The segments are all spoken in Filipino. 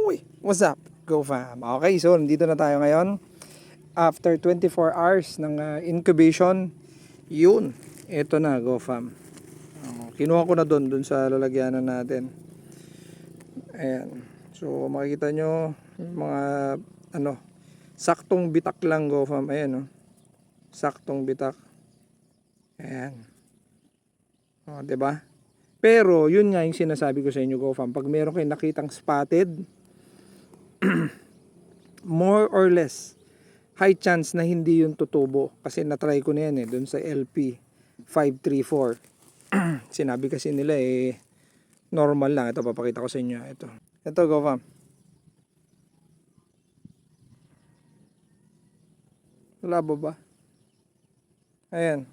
Uy, what's up? Go fam. Okay, so nandito na tayo ngayon. After 24 hours ng incubation, yun. Ito na, Go fam. Kinuha ko na dun sa lalagyanan natin. Ayan. So, makikita nyo, mga, saktong bitak lang, Go fam. Ayan, saktong bitak. Ayan. O, diba? Pero, yun nga yung sinasabi ko sa inyo, Go fam. Pag meron kayong nakitang spotted, more or less, high chance na hindi yung tutubo. Kasi na-try ko na yan dun sa LP 534. Sinabi kasi nila normal lang. Ito, papakita ko sa inyo. Ito, Go fam. Labo ba? Ayan.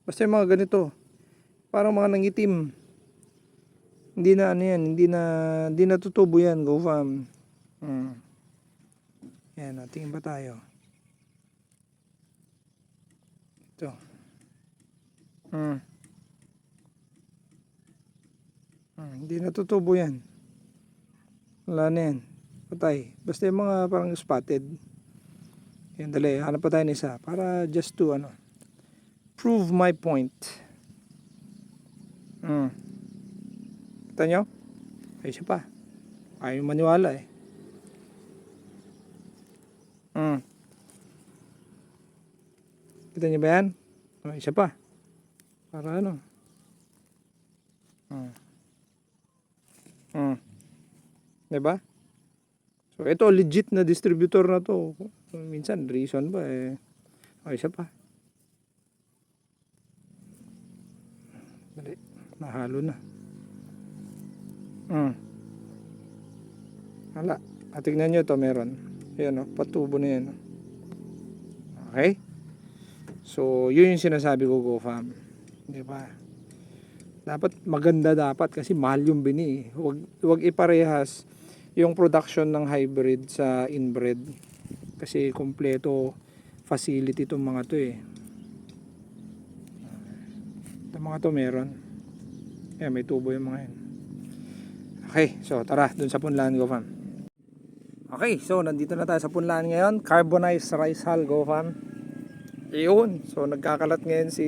Basta yung mga ganito. Parang mga nangitim. Hindi na yan. Hindi na tutubo yan, Go fam. Ayan, tingin ba tayo? Ito. Hindi natutubo yan. Wala na yan. Patay. Basta yung mga parang spotted. Yan, dali. Hanap pa tayo ng isa. Para just to, prove my point. Kita nyo? Ay, siya pa. Ayaw maniwala Kita nyo ba yan? Ay, siya pa. Para ano? Diba? So, ito legit na distributor na to. Minsan, reason ba ay, siya pa. Dali. Nahalo na. Hala. Tignan nyo ito, meron. Ayan patubo na yan. Okay? So, yun yung sinasabi ko, Go fam. Diba? Dapat maganda kasi mahal yung bini. Huwag iparehas yung production ng hybrid sa inbred. Kasi kompleto facility itong mga to Itong mga to meron. May tubo yung mga yan. Okay, so tara, dun sa punlaan, Go fam. Okay, so nandito na tayo sa punlaan ngayon. Carbonized rice hull, Go fam. Iyon. So nagkakalat ngayon si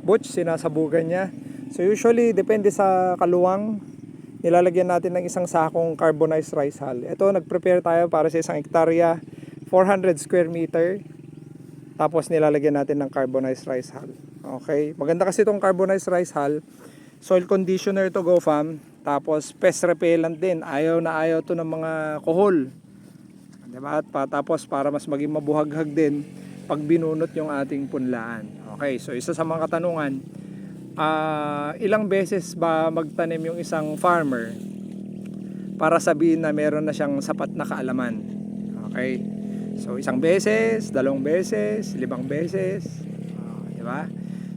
Butch, sinasabugan niya. So usually, depende sa kaluwang, nilalagyan natin ng isang sakong carbonized rice hull. Ito, nag-prepare tayo para sa isang hektarya, 400 square meter. Tapos nilalagyan natin ng carbonized rice hull. Okay, maganda kasi itong carbonized rice hull. Soil conditioner to, Go fam. Tapos pest repellent din. Ayaw na ayaw to ng mga kohol. Diba? Tapos para mas maging mabuhaghag din pag binunot yung ating punlaan. Okay, so isa sa mga katanungan, ilang beses ba magtanim yung isang farmer para sabihin na meron na siyang sapat na kaalaman? Okay, so isang beses, 2 beses, 5 beses, diba?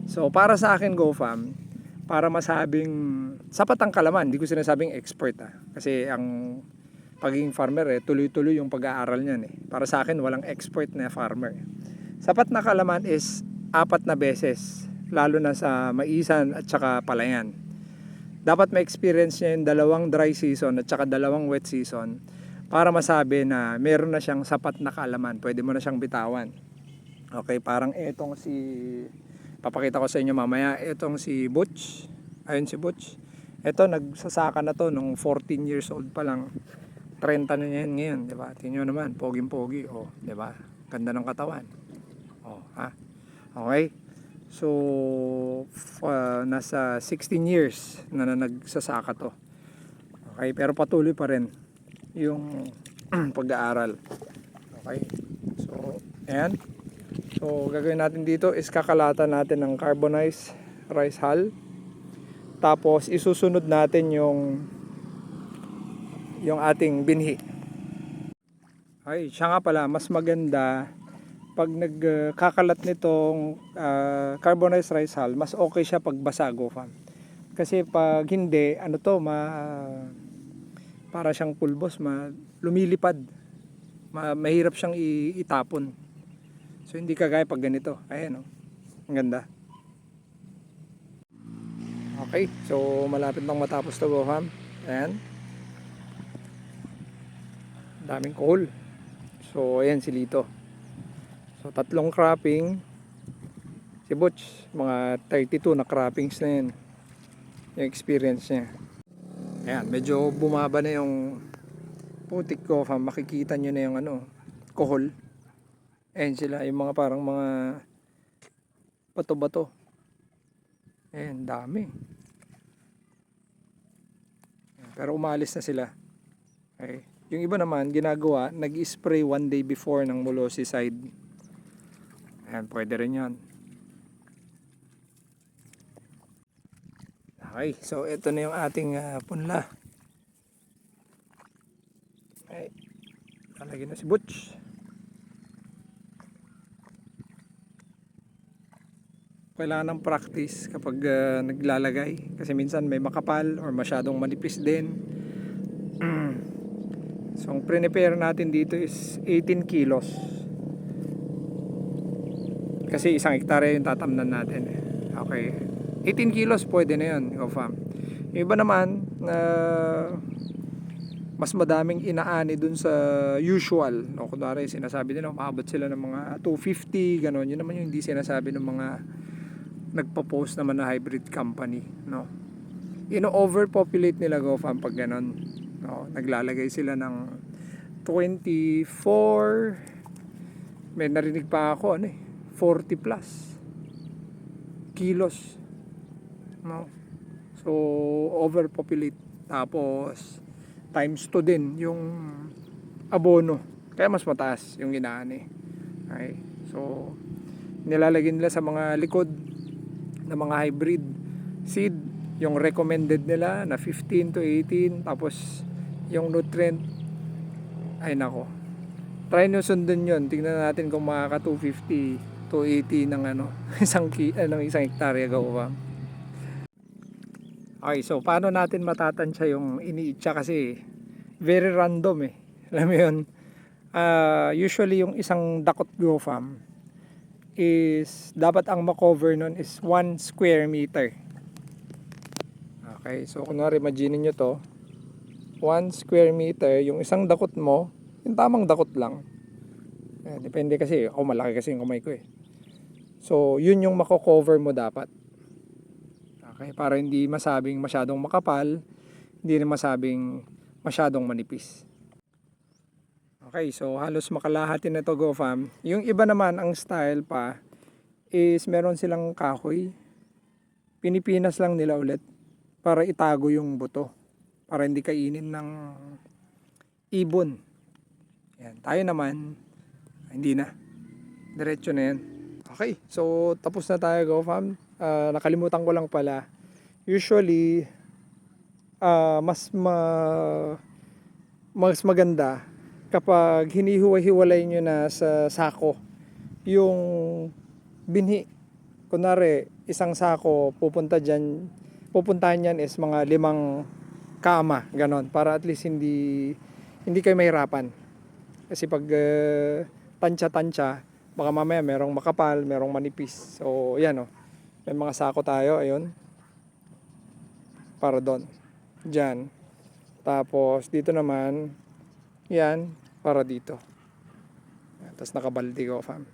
So para sa akin, Go fam, para masabing sapat ang kaalaman, hindi ko sinasabing expert kasi ang pagiging farmer tuloy-tuloy yung pag-aaral niyan Para sa akin, walang expert na farmer. Sapat na kaalaman is 4 na beses, lalo na sa maisan at saka palayan. Dapat ma-experience niya yung 2 dry season at saka 2 wet season para masabi na meron na siyang sapat na kaalaman. Pwede mo na siyang bitawan. Okay, parang etong papakita ko sa inyo mamaya, etong si Butch. Ayun si Butch. Ito, nagsasaka na to nung 14 years old pa lang. 30 na yan ngayon, di ba? Tingnan nyo naman, poging-pogi, di ba? Ganda ng katawan. Okay? So, nasa 16 years na nagsasaka to. Okay? Pero patuloy pa rin yung pag-aaral. Okay? So, ayan. So, gagawin natin dito is kakalatan natin ng carbonized rice hull. Tapos, isusunod natin yung ating binhi. Okay, siya nga pala, mas maganda pag nagkakalat nitong carbonized rice hull, mas okay siya pag basa, Go fam. Kasi pag hindi, para siyang pulbos, lumilipad. Mahirap siyang itapon. So hindi kagaya pag ganito. Ayan ang ganda. Okay, so malapit nang matapos to, Go fam. Ayan. daming kohol. So ayan si Lito. So 3 cropping. Si Butch, mga 32 na croppings na yan. Yung experience niya. Ayan, medyo bumaba na yung putik ko. Makikita nyo na yung kohol. Ayan sila, yung mga parang mga bato-bato. Ayan, dami. Pero umalis na sila. Okay. Yung iba naman, ginagawa, nag-spray 1 day before ng molluscicide. Ayan, pwede rin yan. Okay, so ito na yung ating punla. Okay, lalagyan na si Butch. Kailangan ng practice kapag naglalagay. Kasi minsan may makapal or masyadong manipis din. So ang prepare natin dito is 18 kilos. Kasi 1 hektarya yung tatamnan natin. Okay. 18 kilos pwede na yun, GoFam. Yung iba naman mas madaming inaani dun sa usual, no? Kunwari sinasabi nila umabot sila ng mga 250 ganon. Yun naman yung hindi sinasabi ng mga nagpo-post naman na hybrid company, no? Ino-overpopulate nila, GoFam, pag ganon, no? Naglalagay sila ng 24, may narinig pa ako 40 plus kilos, no? So overpopulate, tapos times 2 din yung abono, kaya mas mataas yung inaani. Okay, so nilalagay nila sa mga likod ng mga hybrid seed yung recommended nila na 15 to 18, tapos yung nutrient, ay nako, try nyo sundin yun. Tingnan natin kung makaka 250 to 80 ng isang hektarya, GoFam. Okay, so paano natin matatansya yung iniitsa, kasi very random alam mo yun. Usually yung isang dakot, GoFam, is dapat ang makover nun is 1 square meter. Okay, so kunwari imagine nyo to, 1 square meter yung isang dakot mo, yung tamang dakot lang. Depende kasi, ako malaki kasi yung kamay ko So yun yung mako-cover mo dapat. Okay, para hindi masabing masyadong makapal, hindi rin masabing masyadong manipis. Okay, so halos makalahati na to, GoFam. Yung iba naman, ang style pa is meron silang kahoy. Pinipinas lang nila ulit para itago yung buto, para hindi kainin ng ibon. Yan, tayo naman hindi na. Diretso na yan. Okay, so tapos na tayo, GoFam. Nakalimutan ko lang pala. Usually, mas maganda kapag hinihiwa-hiwalay nyo na sa sako yung binhi. Kunwari, isang sako pupuntahan yan is mga 5 kama, ganon, para at least hindi kayo mahirapan. Kasi pag tansya-tansya, baka mamaya merong makapal, merong manipis. So yan may mga sako tayo, ayun, para doon, dyan. Tapos dito naman, yan, para dito. Tapos nakabaldi, GoFam.